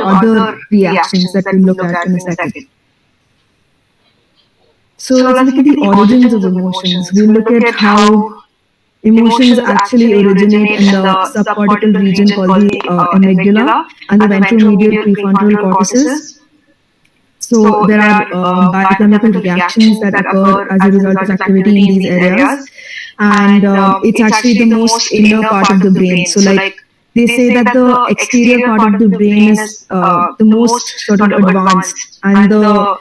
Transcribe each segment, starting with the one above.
other reactions that we'll look at in a second. So let's look at the origins of emotions. We'll look at how emotions actually originate in the subcortical region called the amygdala and the ventromedial prefrontal cortices. So there are biochemical reactions that occur as a result of activity in these areas, and it's actually the most inner part of the brain. So like they say that the exterior part of the brain is the most sort of advanced, and the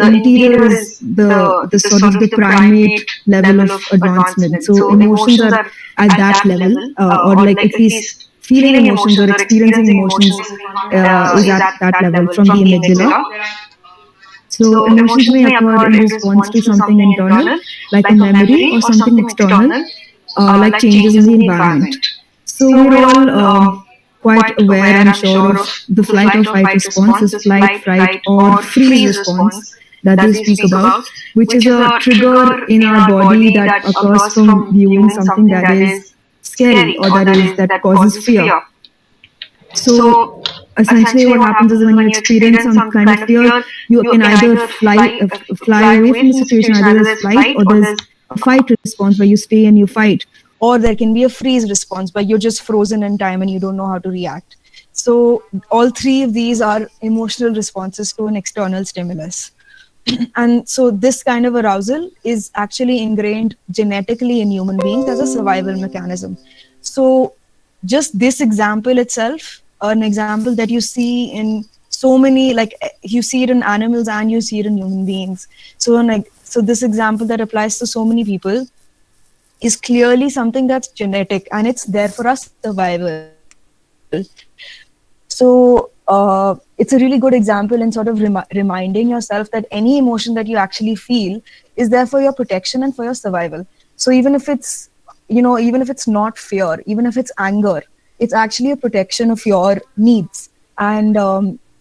interior is the sort of the primate level of advancement. So emotions are at that level, or like at least feeling emotions or experiencing emotions is at that level from the amygdala. So emotions may occur in response to something internal, like a memory, or something external, like changes in the environment. So we're all quite aware, I'm sure, of the flight or fight response, this flight, fright, or freeze response that they speak about, which is a trigger in our body that occurs from viewing something that is scary or that causes fear. So essentially what happens is when you experience some kind of fear, you can either fly away from the situation, either there's flight or there's a fight response where you stay and you fight, or there can be a freeze response where you're just frozen in time and you don't know how to react. So all three of these are emotional responses to an external stimulus. And so this kind of arousal is actually ingrained genetically in human beings as a survival mechanism. So just this example itself, an example that you see in so many, like you see it in animals and you see it in human beings. So this example that applies to so many people is clearly something that's genetic and it's there for us survival. So it's a really good example in sort of reminding yourself that any emotion that you actually feel is there for your protection and for your survival. So even if it's, even if it's not fear, even if it's anger, it's actually a protection of your needs. And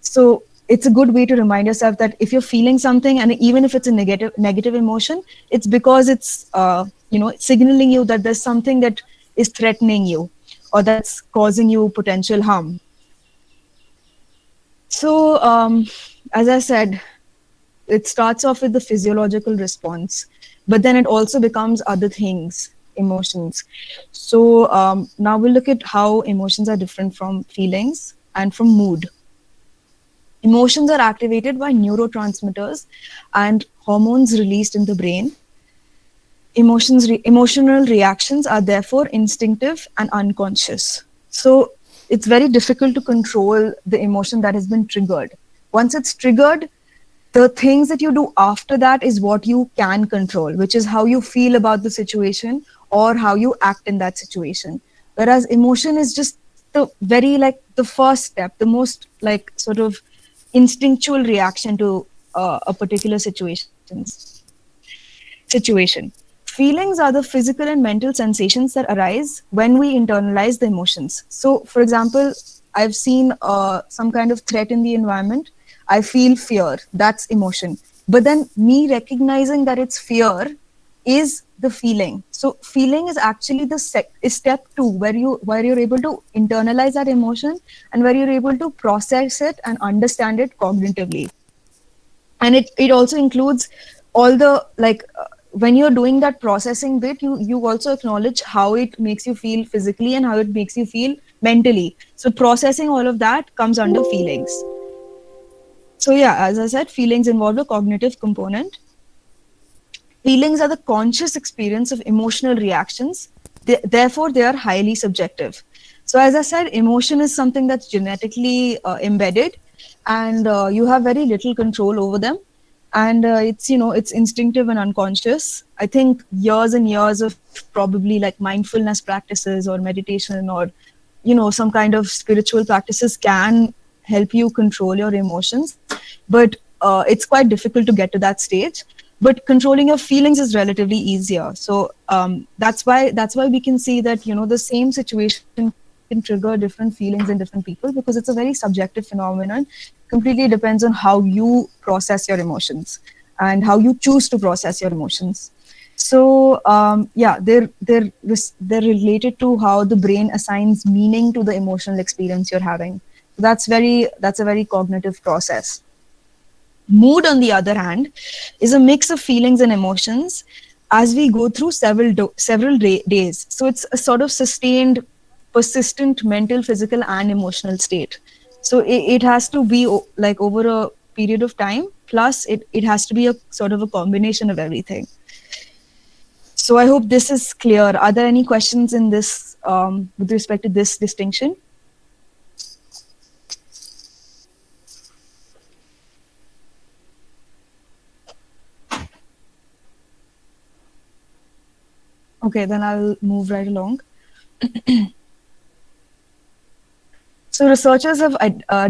so it's a good way to remind yourself that if you're feeling something, and even if it's a negative emotion, it's because it's, signaling you that there's something that is threatening you or that's causing you potential harm. So, as I said, it starts off with the physiological response, but then it also becomes other things, emotions. So now we'll look at how emotions are different from feelings and from mood. Emotions are activated by neurotransmitters and hormones released in the brain. Emotional reactions are therefore instinctive and unconscious. So it's very difficult to control the emotion that has been triggered. Once it's triggered, the things that you do after that is what you can control, which is how you feel about the situation or how you act in that situation. Whereas emotion is just the very, like, the first step, the most, like, sort of instinctual reaction to a particular situation. Feelings are the physical and mental sensations that arise when we internalize the emotions. So, for example, I've seen some kind of threat in the environment. I feel fear. That's emotion. But then me recognizing that it's fear is the feeling. So feeling is actually the step 2, where you're able to internalize that emotion and where you're able to process it and understand it cognitively. And it also includes all the, like, when you're doing that processing bit, you also acknowledge how it makes you feel physically and how it makes you feel mentally. So processing all of that comes under feelings. So yeah, as I said, feelings involve a cognitive component. Feelings are the conscious experience of emotional reactions. Therefore, they are highly subjective. So as I said, emotion is something that's genetically embedded, and you have very little control over them. And it's instinctive and unconscious. I think years and years of probably like mindfulness practices or meditation or, some kind of spiritual practices can help you control your emotions. But it's quite difficult to get to that stage. But controlling your feelings is relatively easier. So that's why we can see that, the same situation can trigger different feelings in different people, because it's a very subjective phenomenon. Completely depends on how you process your emotions and how you choose to process your emotions. So they're related to how the brain assigns meaning to the emotional experience you're having. That's a very cognitive process. Mood, on the other hand, is a mix of feelings and emotions as we go through several days. So it's a sort of sustained, persistent mental, physical, and emotional state. So it has to be like over a period of time. Plus, it has to be a sort of a combination of everything. So I hope this is clear. Are there any questions in this with respect to this distinction? Okay, then I'll move right along. So researchers have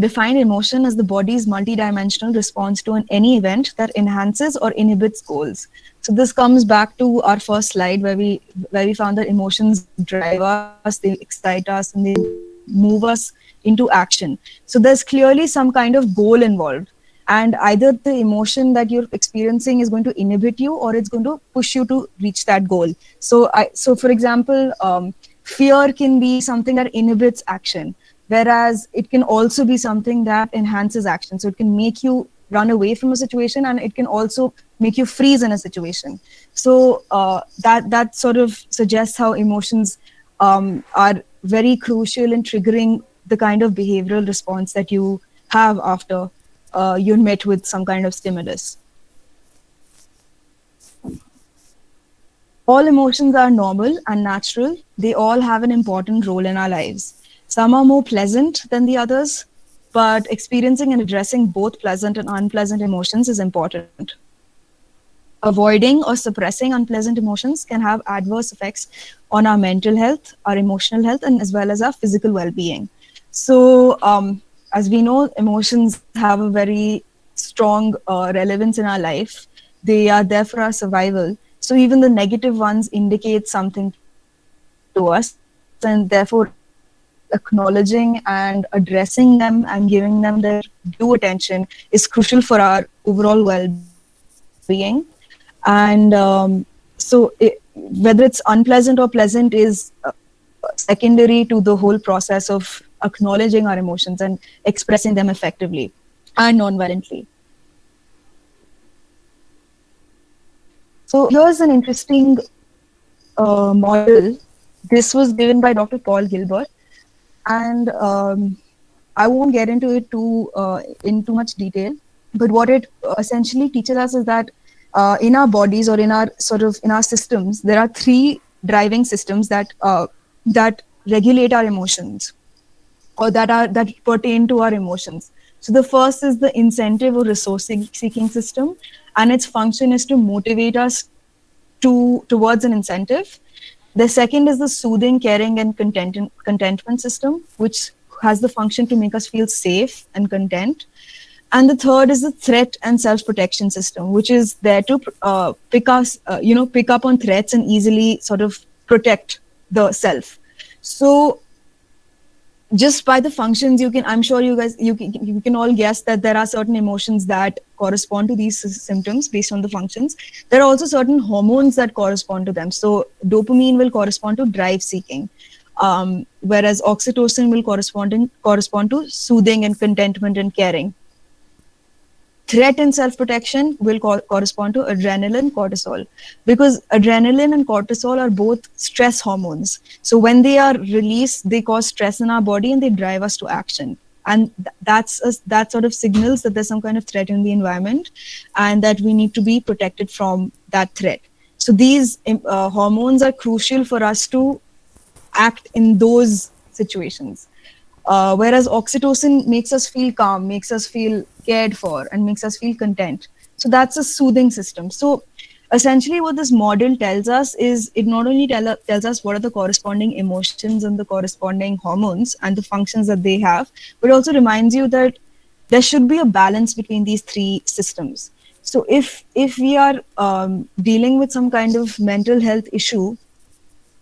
defined emotion as the body's multidimensional response to any event that enhances or inhibits goals. So this comes back to our first slide where we found that emotions drive us, they excite us, and they move us into action. So there's clearly some kind of goal involved. And either the emotion that you're experiencing is going to inhibit you or it's going to push you to reach that goal. So for example, fear can be something that inhibits action, whereas it can also be something that enhances action. So it can make you run away from a situation, and it can also make you freeze in a situation. So that sort of suggests how emotions are very crucial in triggering the kind of behavioral response that you have after you're met with some kind of stimulus. All emotions are normal and natural. They all have an important role in our lives. Some are more pleasant than the others, but experiencing and addressing both pleasant and unpleasant emotions is important. Avoiding or suppressing unpleasant emotions can have adverse effects on our mental health, our emotional health, and as well as our physical well-being. So, as we know, emotions have a very strong relevance in our life. They are there for our survival. So even the negative ones indicate something to us, and therefore acknowledging and addressing them and giving them their due attention is crucial for our overall well-being. And whether it's unpleasant or pleasant is secondary to the whole process of acknowledging our emotions and expressing them effectively and non-violently. So here's an interesting model. This was given by Dr. Paul Gilbert, and I won't get into it in too much detail. But what it essentially teaches us is that in our bodies, or in our systems, there are three driving systems that regulate our emotions, or that pertain to our emotions. So the first is the incentive or resource seeking system, and its function is to motivate us towards an incentive. The second is the soothing, caring, and contentment system, which has the function to make us feel safe and content. And the third is the threat and self-protection system, which is there to pick up on threats and easily sort of protect the self. So just by the functions, I'm sure you can all guess that there are certain emotions that correspond to these symptoms based on the functions. There are also certain hormones that correspond to them. So dopamine will correspond to drive seeking, whereas oxytocin will correspond to soothing and contentment and caring. Threat and self-protection will correspond to adrenaline, cortisol, because adrenaline and cortisol are both stress hormones. So when they are released, they cause stress in our body and they drive us to action. And that sort of signals that there's some kind of threat in the environment and that we need to be protected from that threat. So these hormones are crucial for us to act in those situations. Whereas oxytocin makes us feel calm, makes us feel cared for, and makes us feel content. So that's a soothing system. So essentially what this model tells us is it not only tells us what are the corresponding emotions and the corresponding hormones and the functions that they have, but also reminds you that there should be a balance between these three systems. So if we are dealing with some kind of mental health issue,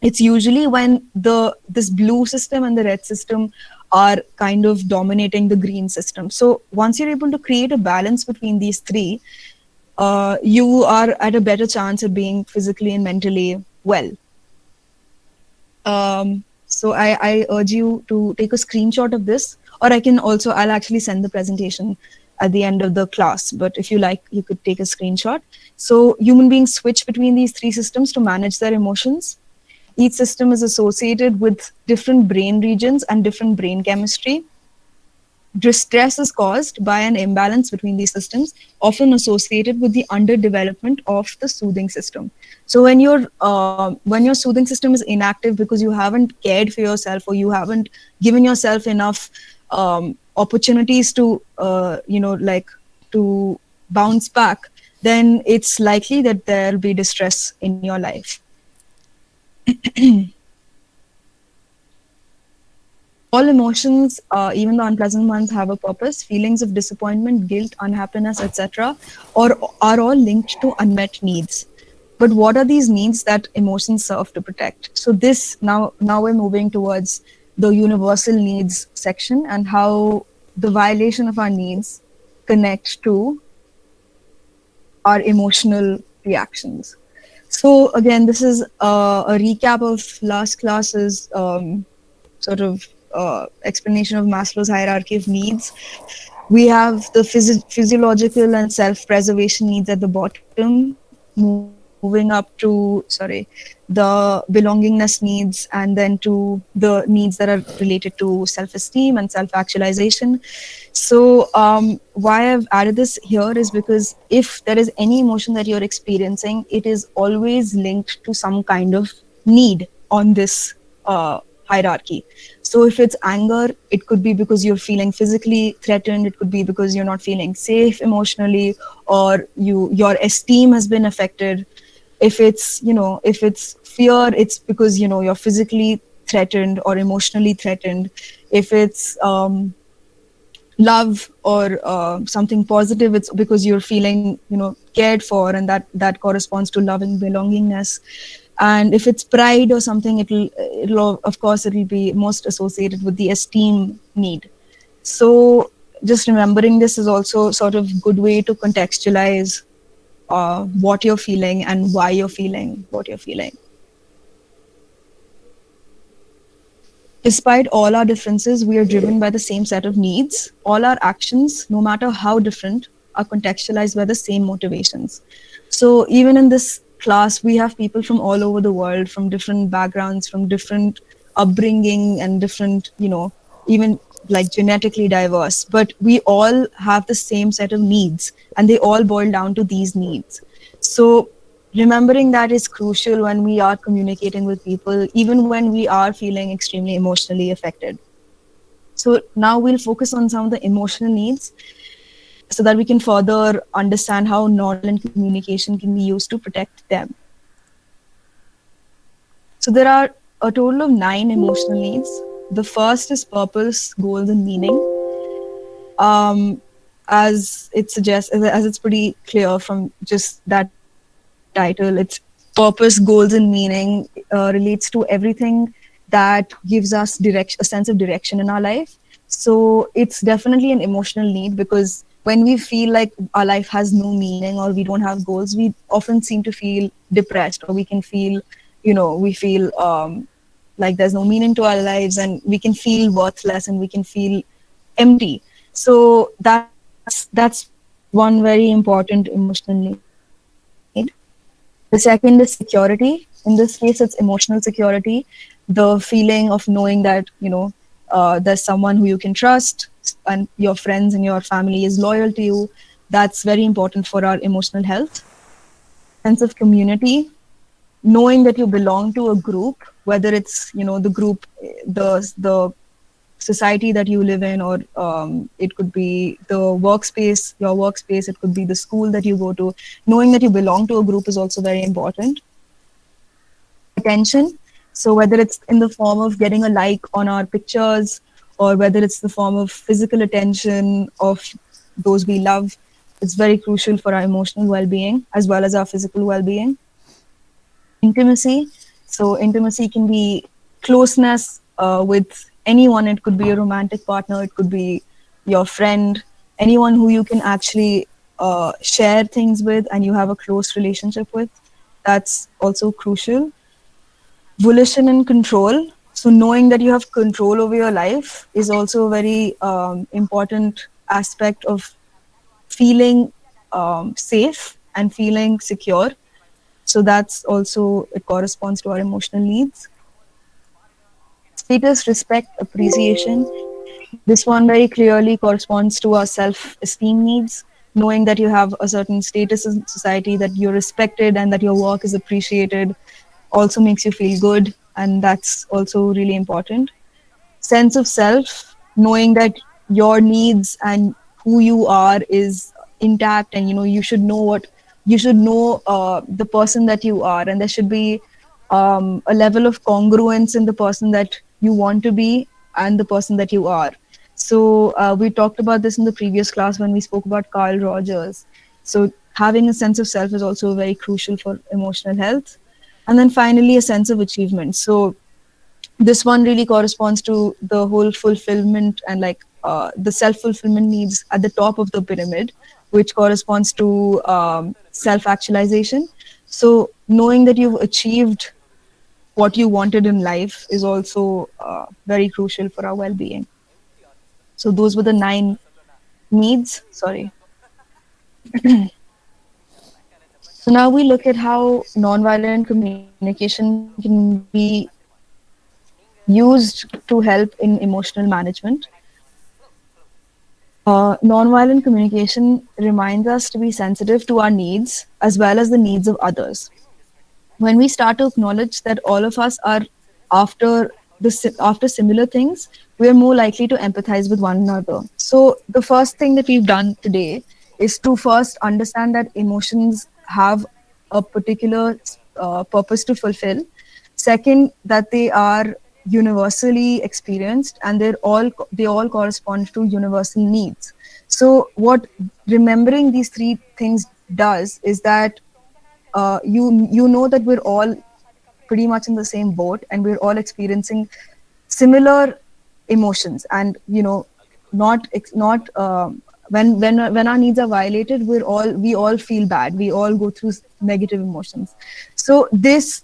it's usually when this blue system and the red system are kind of dominating the green system. So once you're able to create a balance between these three, you are at a better chance of being physically and mentally well. So I urge you to take a screenshot of this, Or I'll actually send the presentation at the end of the class. But if you like, you could take a screenshot. So human beings switch between these three systems to manage their emotions. Each system is associated with different brain regions and different brain chemistry. Distress is caused by an imbalance between these systems, often associated with the underdevelopment of the soothing system. So when your soothing system is inactive because you haven't cared for yourself, or you haven't given yourself enough opportunities to like to bounce back, then it's likely that there'll be distress in your life. All emotions, even the unpleasant ones, have a purpose. Feelings of disappointment, guilt, unhappiness, etc., or are all linked to unmet needs. But what are these needs that emotions serve to protect? So this now we're moving towards the universal needs section, and how the violation of our needs connect to our emotional reactions. So again, this is a recap of last class's sort of explanation of Maslow's hierarchy of needs. We have the physiological and self-preservation needs at the bottom, moving up to, the belongingness needs, and then to the needs that are related to self-esteem and self-actualization. So why I've added this here is because if there is any emotion that you're experiencing, it is always linked to some kind of need on this hierarchy. So if it's anger, it could be because you're feeling physically threatened. It could be because you're not feeling safe emotionally, or your esteem has been affected. If it's fear, it's because you're physically threatened or emotionally threatened. If it's love or something positive, it's because you're feeling cared for, and that corresponds to love and belongingness. And if it's pride or something, it'll of course it'll be most associated with the esteem need. So just remembering this is also sort of good way to contextualize what you're feeling and why you're feeling what you're feeling. Despite all our differences, we are driven by the same set of needs. All our actions, no matter how different, are contextualized by the same motivations. So even in this class, we have people from all over the world, from different backgrounds, from different upbringing, and different, even like genetically diverse. But we all have the same set of needs, and they all boil down to these needs. So remembering that is crucial when we are communicating with people, even when we are feeling extremely emotionally affected. So now we'll focus on some of the emotional needs so that we can further understand how nonviolent communication can be used to protect them. So there are a total of 9 emotional needs. The first is purpose, goals, and meaning. As it suggests, as it's pretty clear from just that title, it's purpose, goals, and meaning relates to everything that gives us a sense of direction in our life. So it's definitely an emotional need, because when we feel like our life has no meaning or we don't have goals, we often seem to feel depressed, or we can feel, we feel like there's no meaning to our lives, and we can feel worthless, and we can feel empty. So that's one very important emotional need. The second is security. In this case, it's emotional security, the feeling of knowing that there's someone who you can trust, and your friends and your family is loyal to you. That's very important for our emotional health. Sense of community, knowing that you belong to a group, whether it's the group, the society that you live in, or it could be your workspace, it could be the school that you go to. Knowing that you belong to a group is also very important. Attention, so whether it's in the form of getting a like on our pictures, or whether it's the form of physical attention of those we love, it's very crucial for our emotional well-being as well as our physical well-being. Intimacy, so intimacy can be closeness with anyone. It could be a romantic partner, it could be your friend, anyone who you can actually share things with and you have a close relationship with. That's also crucial. Volition and control, So knowing that you have control over your life is also a very important aspect of feeling safe and feeling secure. So that's also, it corresponds to our emotional needs. Status, respect, appreciation. This one very clearly corresponds to our self esteem needs. Knowing that you have a certain status in society, that you're respected, and that your work is appreciated also makes you feel good. And that's also really important. Sense of self, knowing that your needs and who you are is intact, and you should know what you should know, the person that you are, and there should be a level of congruence in the person that you want to be and the person that you are. So we talked about this in the previous class when we spoke about Carl Rogers. So having a sense of self is also very crucial for emotional health. And then finally, a sense of achievement. So this one really corresponds to the whole fulfillment and like the self fulfillment needs at the top of the pyramid, which corresponds to self actualization. So knowing that you've achieved what you wanted in life is also very crucial for our well being. So those were the 9 needs. Sorry. So now we look at how nonviolent communication can be used to help in emotional management. Nonviolent communication reminds us to be sensitive to our needs as well as the needs of others. When we start to acknowledge that all of us are after after similar things, we are more likely to empathize with one another. So the first thing that we've done today is to first understand that emotions have a particular purpose to fulfill. Second, that they are universally experienced, and they all correspond to universal needs. So what remembering these 3 things does is that you know that we're all pretty much in the same boat, and we're all experiencing similar emotions. And not when our needs are violated, we all feel bad, we all go through negative emotions. So this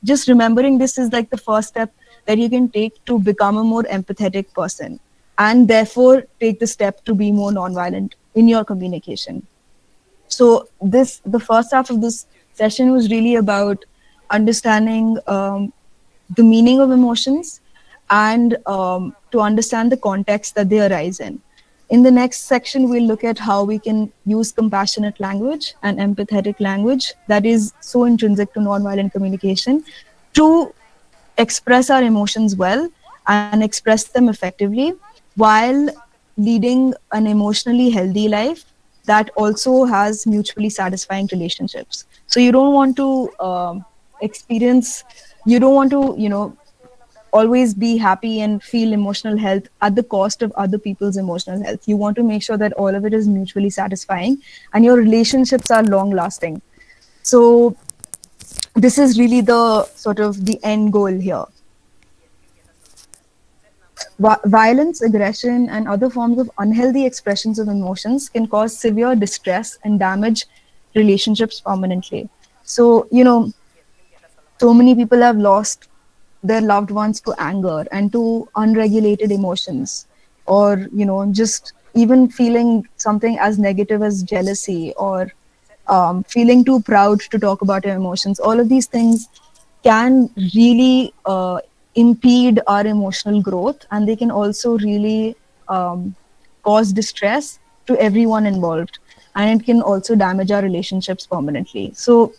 just remembering this is like the first step that you can take to become a more empathetic person, and therefore take the step to be more nonviolent in your communication. So the first half of this session was really about understanding the meaning of emotions, and to understand the context that they arise in. In the next section, we'll look at how we can use compassionate language and empathetic language that is so intrinsic to nonviolent communication to express our emotions well and express them effectively while leading an emotionally healthy life that also has mutually satisfying relationships. So you don't want to experience, you don't want to, always be happy and feel emotional health at the cost of other people's emotional health. You want to make sure that all of it is mutually satisfying and your relationships are long lasting. So this is really the sort of the end goal here. Violence, aggression, and other forms of unhealthy expressions of emotions can cause severe distress and damage relationships permanently. So, so many people have lost their loved ones to anger and to unregulated emotions, or, just even feeling something as negative as jealousy, or feeling too proud to talk about your emotions. All of these things can really impede our emotional growth, and they can also really cause distress to everyone involved, and it can also damage our relationships permanently. So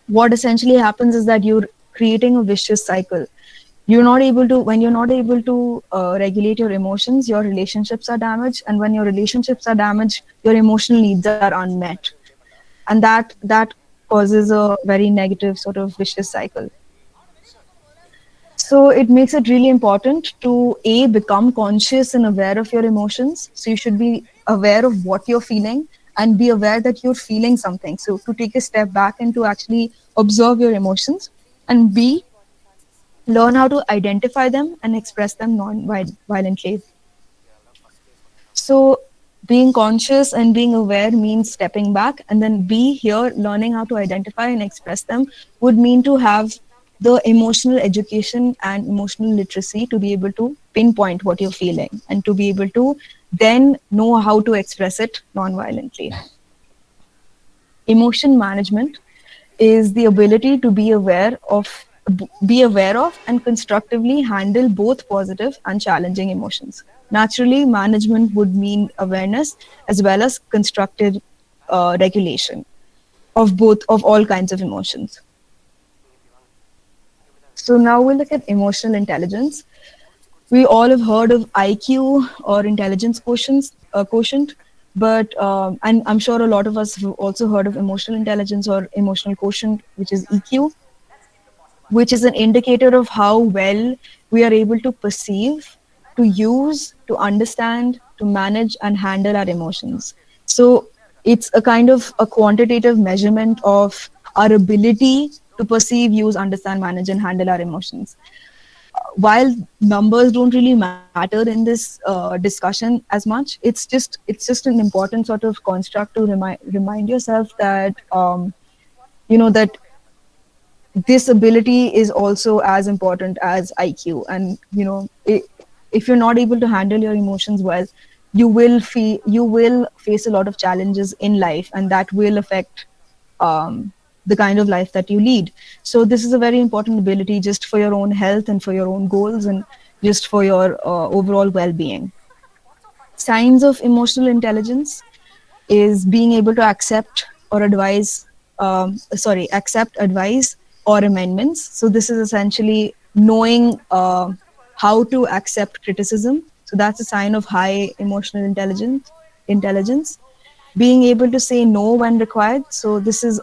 what essentially happens is that you're creating a vicious cycle. When you're not able to regulate your emotions, your relationships are damaged, and when your relationships are damaged, your emotional needs are unmet, and that causes a very negative sort of vicious cycle. So it makes it really important to become conscious and aware of your emotions. So you should be aware of what you're feeling and be aware that you're feeling something. So to take a step back and to actually observe your emotions, and learn how to identify them and express them non-violently. So being conscious and being aware means stepping back, and then B, here, learning how to identify and express them would mean to have the emotional education and emotional literacy to be able to pinpoint what you're feeling and to be able to then know how to express it non-violently. Emotion management is the ability to be aware of and constructively handle both positive and challenging emotions. Naturally, management would mean awareness as well as constructive regulation of all kinds of emotions. So now we'll look at emotional intelligence. We all have heard of IQ or intelligence quotient, but and I'm sure a lot of us have also heard of emotional intelligence or emotional quotient, which is EQ, which is an indicator of how well we are able to perceive, to use, to understand, to manage, and handle our emotions. So it's a kind of a quantitative measurement of our ability to perceive, use, understand, manage, and handle our emotions. While numbers don't really matter in this discussion as much, it's just an important sort of construct to remind yourself that that this ability is also as important as IQ. And if you're not able to handle your emotions well, you will face a lot of challenges in life, and that will affect the kind of life that you lead. So this is a very important ability just for your own health and for your own goals and just for your overall well-being. Signs of emotional intelligence is being able to accept advice or amendments. So this is essentially knowing how to accept criticism. So that's a sign of high emotional intelligence. Being able to say no when required. So this is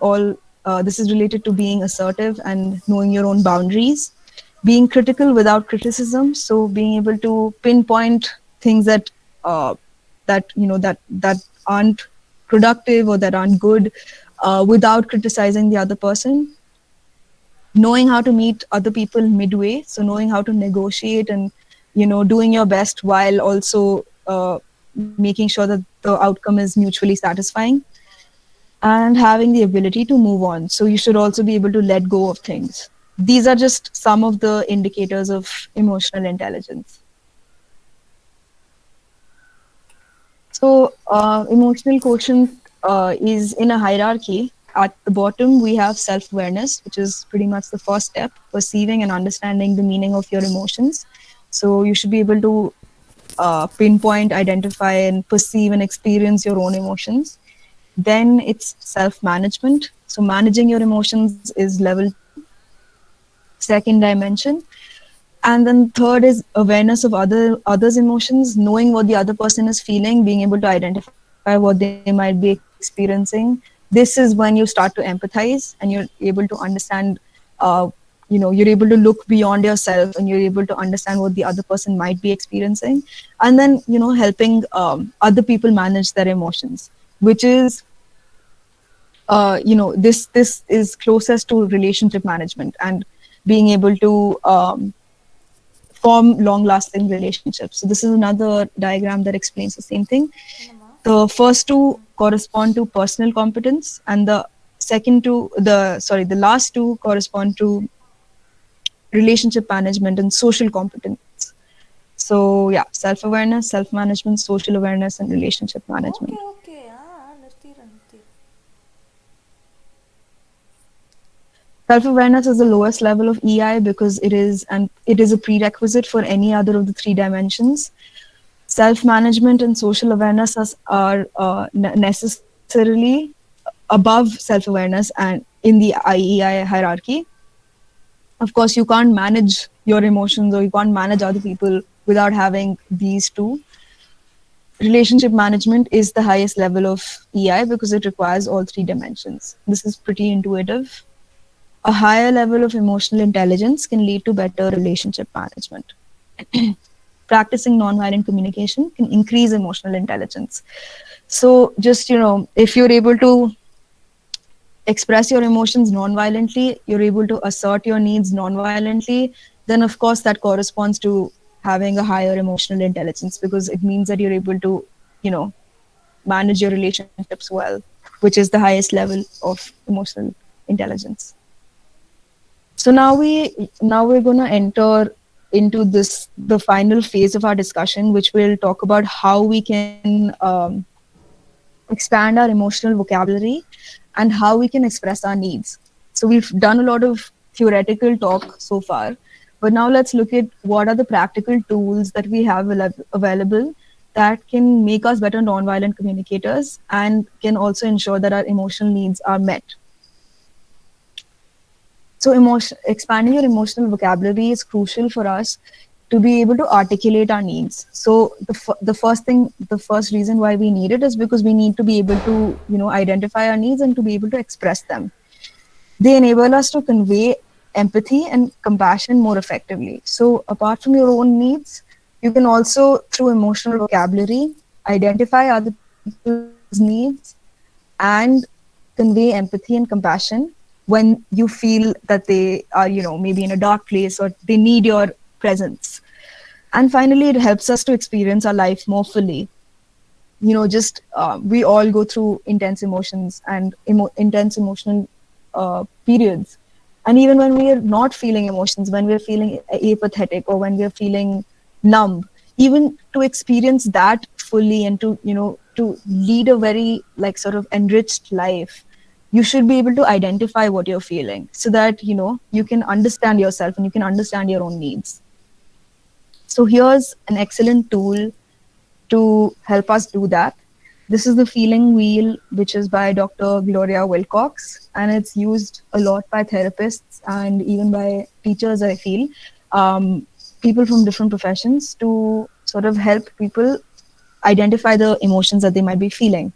related to being assertive and knowing your own boundaries. Being critical without criticism. So being able to pinpoint things uh, that aren't productive or that aren't good without criticizing the other person. Knowing how to meet other people midway. So knowing how to negotiate and doing your best while also making sure that the outcome is mutually satisfying, and having the ability to move on. So you should also be able to let go of things. These are just some of the indicators of emotional intelligence. So emotional quotient is in a hierarchy. At the bottom, we have self-awareness, which is pretty much the first step, perceiving and understanding the meaning of your emotions. So you should be able to pinpoint, identify, and perceive and experience your own emotions. Then it's self-management. So managing your emotions is level 2, second dimension. And then third is awareness of others' emotions, knowing what the other person is feeling, being able to identify what they might be experiencing. This is when you start to empathize and you're able to understand. You're able to look beyond yourself and you're able to understand what the other person might be experiencing, and then helping other people manage their emotions, which is this is closest to relationship management and being able to form long lasting relationships. So this is another diagram that explains the same thing. The first two correspond to personal competence, and the last two correspond to relationship management and social competence. So yeah, self awareness, self management, social awareness, and relationship management. Okay ನಿರ್ತೀರ ನಿರ್ತೀರ. Self-awareness is the lowest level of EI because it is a prerequisite for any other of the three dimensions. Self-management and social awareness are necessarily above self-awareness and in the IEI hierarchy. Of course, you can't manage your emotions or you can't manage other people without having these two. Relationship management is the highest level of EI because it requires all three dimensions. This is pretty intuitive. A higher level of emotional intelligence can lead to better relationship management. Practicing nonviolent communication can increase emotional intelligence. So, just if you're able to express your emotions non-violently, you're able to assert your needs non-violently, then of course that corresponds to having a higher emotional intelligence because it means that you're able to, you know, manage your relationships well, which is the highest level of emotional intelligence. So now we're going to enter into this the final phase of our discussion, which will talk about how we can expand our emotional vocabulary and how we can express our needs. So we've done a lot of theoretical talk so far, but now let's look at what are the practical tools that we have available that can make us better nonviolent communicators and can also ensure that our emotional needs are met. So expanding your emotional vocabulary is crucial for us to be able to articulate our needs. So the first reason why we need it is because we need to be able to, identify our needs and to be able to express them. They enable us to convey empathy and compassion more effectively. So apart from your own needs, you can also, through emotional vocabulary, identify other people's needs and convey empathy and compassion when you feel that they are, maybe in a dark place or they need your presence. And finally, it helps us to experience our life more fully. Just we all go through intense emotions and intense emotional periods. And even when we are not feeling emotions, when we're feeling apathetic or when we're feeling numb, even to experience that fully and to, to lead a very like sort of enriched life, you should be able to identify what you're feeling so that, you can understand yourself and you can understand your own needs. So here's an excellent tool to help us do that. This is the feeling wheel, which is by Dr. Gloria Wilcox, and it's used a lot by therapists and even by teachers, I feel, people from different professions to sort of help people identify the emotions that they might be feeling.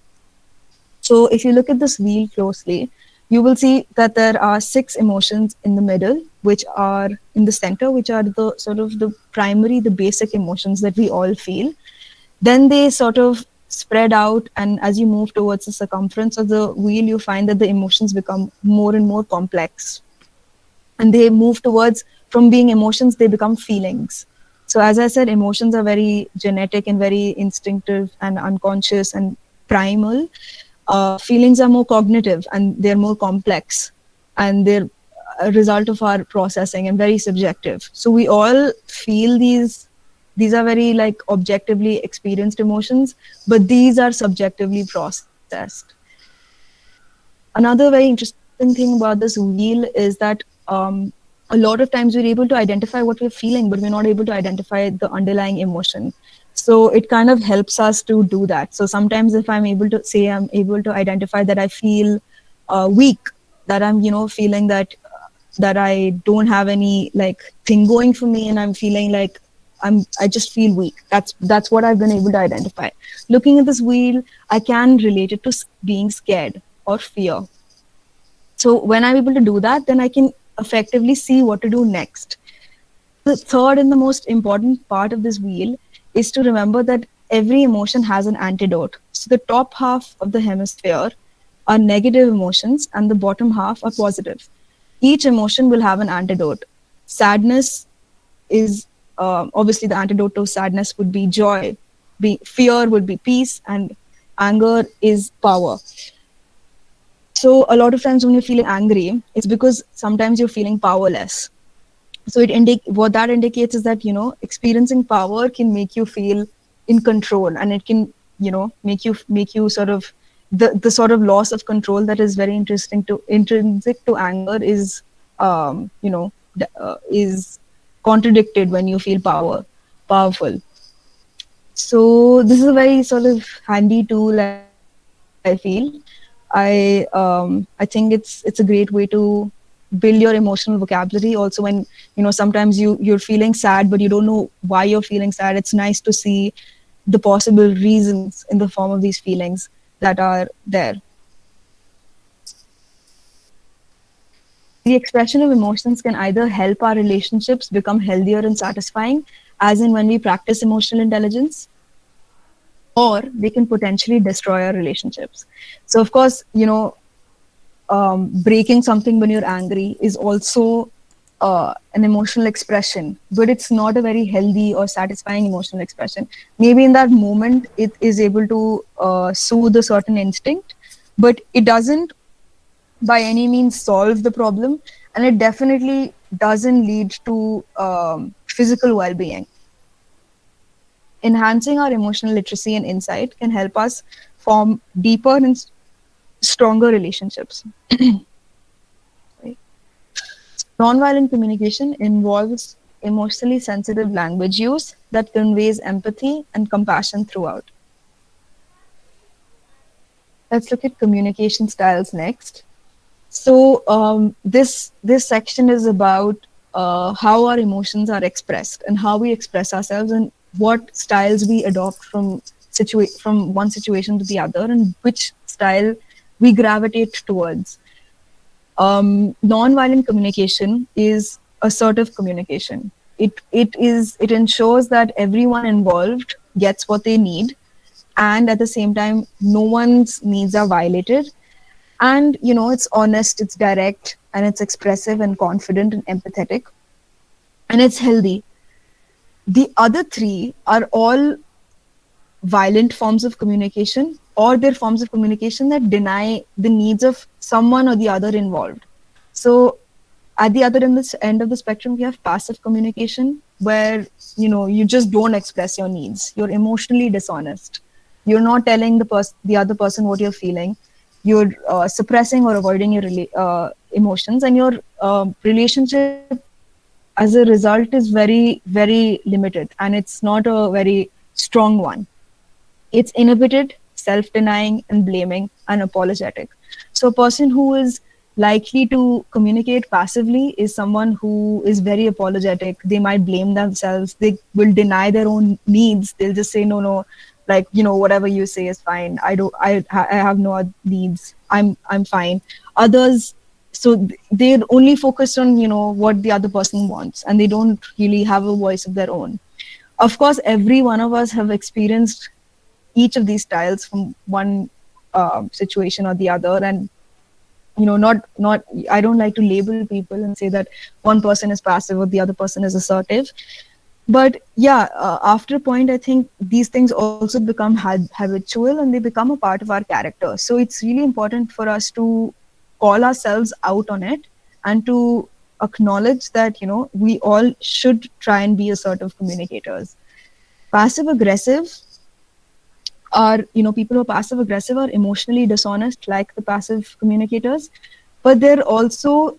So if you look at this wheel closely, you will see that there are 6 emotions in the middle, which are in the center, which are the sort of the primary, the basic emotions that we all feel. Then they sort of spread out, and as you move towards the circumference of the wheel, you find that the emotions become more and more complex, and they move towards, from being emotions they become feelings. So as I said, emotions are very genetic and very instinctive and unconscious and primal. Feelings are more cognitive and they're more complex, and they're a result of our processing and very subjective. So we all feel these are very like objectively experienced emotions, but these are subjectively processed. Another very interesting thing about this wheel is that a lot of times we're able to identify what we're feeling, but we're not able to identify the underlying emotion. So it kind of helps us to do that. So sometimes if I'm able to say, I'm able to identify that I feel weak, that I'm, feeling that I don't have any like thing going for me, and I'm feeling like I just feel weak. That's what I've been able to identify. Looking at this wheel, I can relate it to being scared or fear. So when I'm able to do that, then I can effectively see what to do next. The third and the most important part of this wheel is to remember that every emotion has an antidote. So the top half of the hemisphere are negative emotions and the bottom half are positive. Each emotion will have an antidote. Sadness is obviously the antidote to sadness would be joy. Fear would be peace, and anger is power. So a lot of times when you're feeling angry, it's because sometimes you're feeling powerless. So what that indicates is that, experiencing power can make you feel in control, and it can, make you sort of the sort of loss of control that is very intrinsic to anger is is contradicted when you feel powerful. So this is a very sort of handy tool, I feel. I think it's a great way to build your emotional vocabulary. Also, when sometimes you're feeling sad, but you don't know why you're feeling sad. It's nice to see the possible reasons in the form of these feelings that are there. The expression of emotions can either help our relationships become healthier and satisfying, as in when we practice emotional intelligence, or they can potentially destroy our relationships. So, of course, breaking something when you're angry is also an emotional expression, but it's not a very healthy or satisfying emotional expression. Maybe in that moment, it is able to soothe a certain instinct, but it doesn't by any means solve the problem, and it definitely doesn't lead to physical well-being. Enhancing our emotional literacy and insight can help us form deeper and stronger relationships. Right? Nonviolent communication involves emotionally sensitive language use that conveys empathy and compassion throughout. Let's look at communication styles next. So this section is about how our emotions are expressed and how we express ourselves and what styles we adopt from one situation to the other and which style we gravitate towards. Nonviolent communication is assertive communication. It ensures that everyone involved gets what they need, and at the same time, no one's needs are violated. And it's honest, it's direct, and it's expressive and confident and empathetic, and it's healthy. The other three are all violent forms of communication, or they're forms of communication that deny the needs of someone or the other involved. So at the other end of the spectrum, we have passive communication, where you just don't express your needs. You're emotionally dishonest. You're not telling the other person what you're feeling. You're suppressing or avoiding your emotions, and your relationship as a result is very limited, and it's not a very strong one. It's inhibited, self denying, and blaming, and apologetic. So, a person who is likely to communicate passively is someone who is very apologetic. They might blame themselves. They will deny their own needs. They'll just say, no, no, like, whatever you say is fine. I have no other needs. I'm fine. Others, so they're only focused on, what the other person wants, and they don't really have a voice of their own. Of course, every one of us have experienced each of these styles from one situation or the other, and not I don't like to label people and say that one person is passive or the other person is assertive. But yeah, after a point, I think these things also become habitual, and they become a part of our character. So it's really important for us to call ourselves out on it, and to acknowledge that we all should try and be assertive communicators. Passive aggressive are people who are passive aggressive are emotionally dishonest, like the passive communicators, but they're also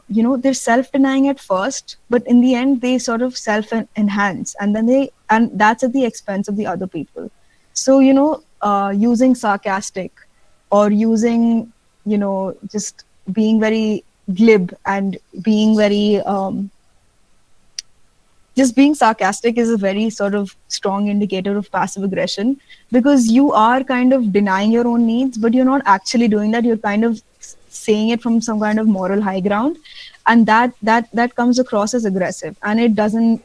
they're self-denying at first, but in the end they sort of self-enhance, and then that's at the expense of the other people. So using sarcastic, or using just being very glib, and being very just being sarcastic is a very sort of strong indicator of passive aggression, because you are kind of denying your own needs, but you're not actually doing that. You're kind of saying it from some kind of moral high ground, and that comes across as aggressive, and it doesn't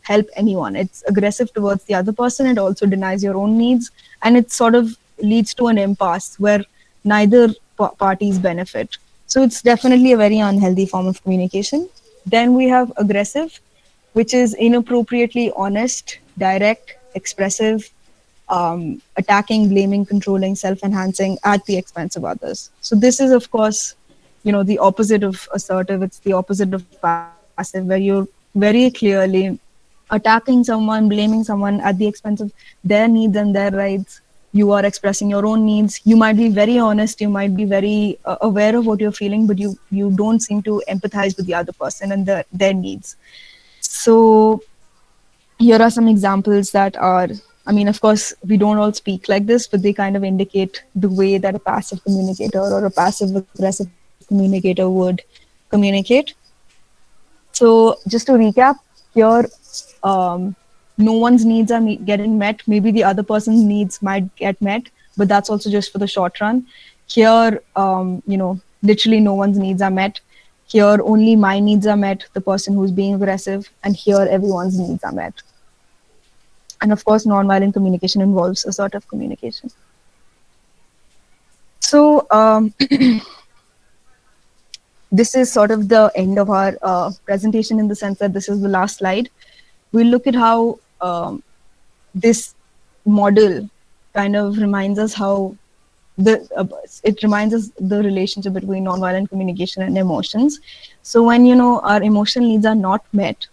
help anyone. It's aggressive towards the other person. It also denies your own needs, and it sort of leads to an impasse where neither parties benefit. So it's definitely a very unhealthy form of communication. Then we have aggressive, which is inappropriately honest, direct, expressive, attacking, blaming, controlling, self-enhancing at the expense of others. So this is, of course, the opposite of assertive. It's the opposite of passive, where you're very clearly attacking someone, blaming someone at the expense of their needs and their rights. You are expressing your own needs. You might be very honest. You might be very aware of what you're feeling, but you don't seem to empathize with the other person and their needs. So here are some examples that are, I mean, of course, we don't all speak like this, but they kind of indicate the way that a passive communicator or a passive aggressive communicator would communicate. So just to recap, here, no one's needs are getting met. Maybe the other person's needs might get met, but that's also just for the short run. Here, literally no one's needs are met. Here, only my needs are met, the person who's being aggressive, and here, everyone's needs are met. And of course, nonviolent communication involves assertive communication. So this is sort of the end of our presentation, in the sense that this is the last slide. We'll look at how this model kind of reminds us how it reminds us the relationship between nonviolent communication and emotions. So when our emotional needs are not met,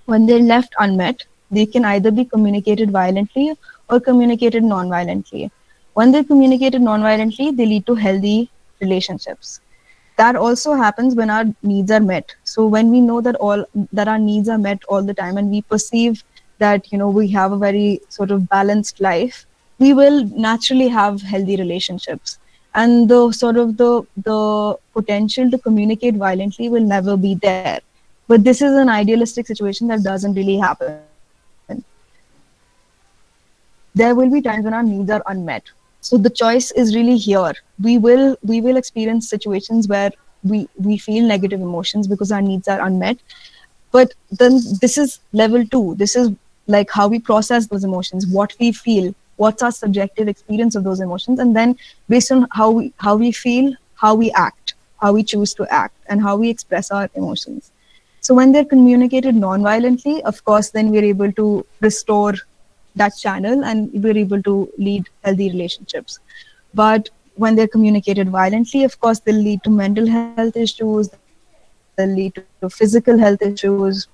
when they're left unmet, they can either be communicated violently or communicated non-violently. When they're communicated non-violently, they lead to healthy relationships. That also happens when our needs are met. So when we know that our needs are met all the time, and we perceive that we have a very sort of balanced life, we will naturally have healthy relationships, and the potential to communicate violently will never be there. But this is an idealistic situation that doesn't really happen. There will be times when our needs are unmet. So the choice is really here. We will experience situations where we feel negative emotions because our needs are unmet. But then this is level 2. This is like how we process those emotions, what we feel, what's our subjective experience of those emotions, and then based on how we feel, how we act, how we choose to act, and how we express our emotions. So when they're communicated non-violently, of course, then we're able to restore that channel and we're able to lead healthy relationships. But when they're communicated violently, of course, they'll lead to mental health issues, they'll lead to physical health issues,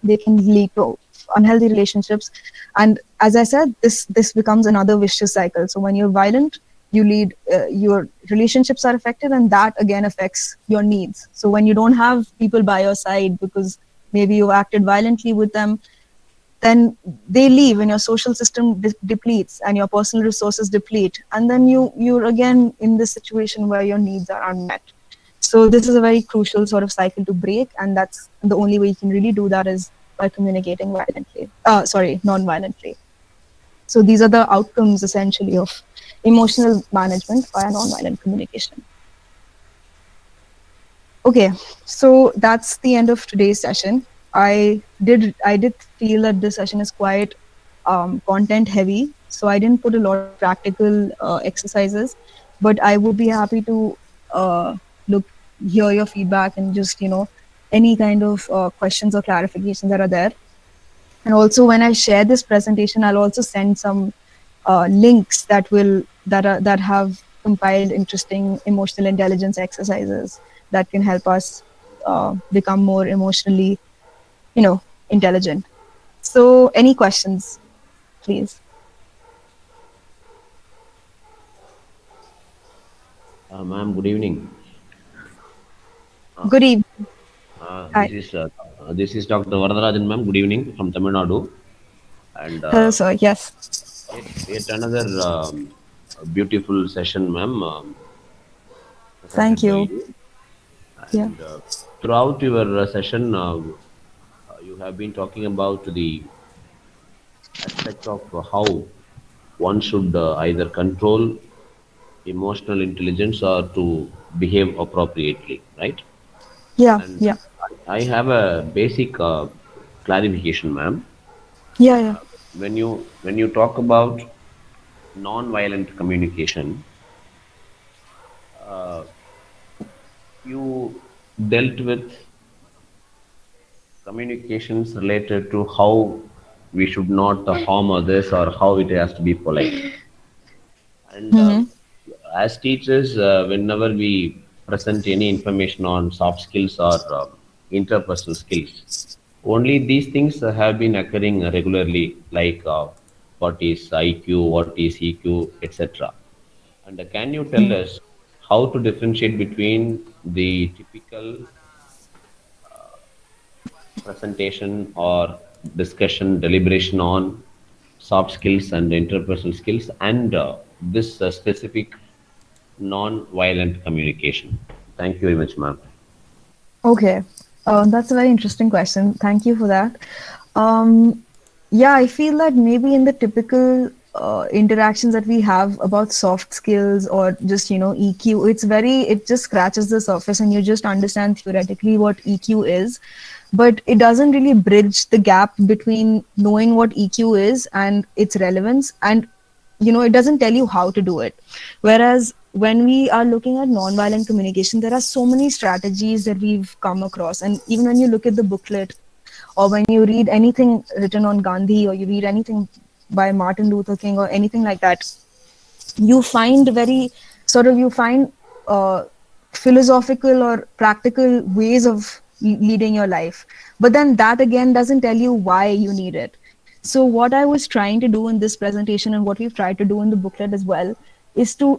they can lead to unhealthy relationships. And as I said, this becomes another vicious cycle. So when you're violent, your relationships are affected, and that again affects your needs. So when you don't have people by your side because maybe you've acted violently with them, then they leave and your social system depletes and your personal resources deplete, and then you're again in this situation where your needs are unmet. So this is a very crucial sort of cycle to break, and that's the only way you can really do that is by communicating violently, non-violently. So these are the outcomes essentially of emotional management via non-violent communication. Okay, so that's the end of today's session. I did feel that this session is quite content heavy, so I didn't put a lot of practical exercises, but I would be happy to look hear your feedback and just any kind of questions or clarifications that are there. And also, when I share this presentation, I'll also send some links that have compiled interesting emotional intelligence exercises that can help us become more emotionally, intelligent. So, any questions, please? Ma'am, good evening. Uh, Good evening. uh, Hi. this is uh, this is Dr. Varadarajan, ma'am. Good evening from Tamil Nadu, and Hello, sir. Yes. yet another beautiful session, ma'am, Thank presented by you. you. Yeah. And throughout your session, you have been talking about the aspect of how one should either control emotional intelligence or to behave appropriately, right? Yeah. And Yeah. I have a basic clarification, ma'am. Yeah. Yeah. When you talk about non-violent communication, you dealt with communications related to how we should not harm others or how it has to be polite. And Mm-hmm. as teachers, whenever we present any information on soft skills or interpersonal skills, only these things have been occurring regularly, like what is IQ, what is EQ, etc. And can you tell us how to differentiate between the typical presentation or discussion, deliberation on soft skills and interpersonal skills and this specific non-violent communication? Thank you very much, ma'am. Okay. That's a very interesting question. Thank you for that. Um, yeah, I feel that maybe in the typical interactions that we have about soft skills or just, EQ, it just scratches the surface and you just understand theoretically what EQ is, but it doesn't really bridge the gap between knowing what EQ is and its relevance, and it doesn't tell you how to do it. Whereas when we are looking at nonviolent communication, there are so many strategies that we've come across, and even when you look at the booklet or when you read anything written on Gandhi or you read anything by Martin Luther King or anything like that, you find very sort of you find philosophical or practical ways of leading your life, but then that again doesn't tell you why you need it. So what I was trying to do in this presentation, and what we've tried to do in the booklet as well, is to